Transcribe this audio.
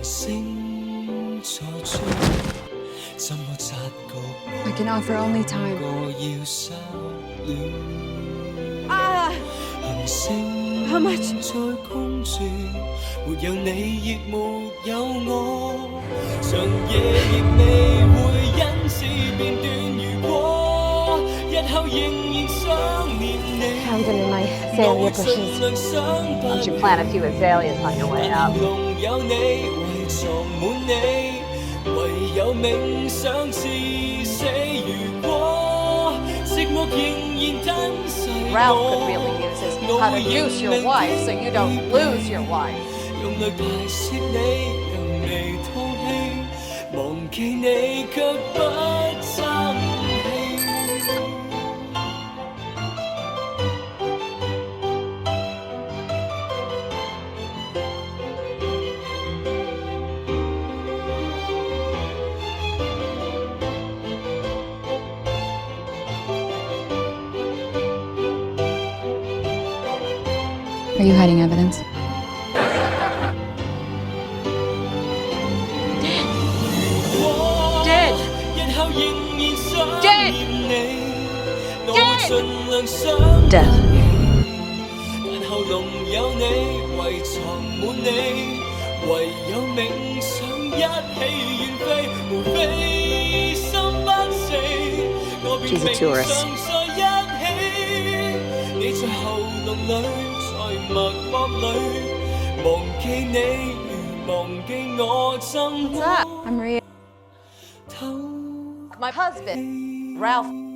I can offer only time. How much? 沒有你亦沒有我，長夜亦未會因此變短。如果日後仍然想念你， Found him in my azalea bushes. Why don't you plant a few azaleas on your way out? 籠有你遺藏滿你，唯有冥想至死。如果寂寞仍然吞噬我， Ralph could really use his how to use your wife so you don't lose your wife. 用淚排泄你，讓你吐氣，忘記你卻不爭氣。Are you hiding evidence? Dead. Dead. Dead. Dead. 但後籠有你，遺藏滿你，唯有冥想一起遠飛，無非心不死，我便冥想在一起。你在喉嚨裏，在脈搏裏，忘記你如忘記我，怎麼 I'm Maria. My husband, Ralph.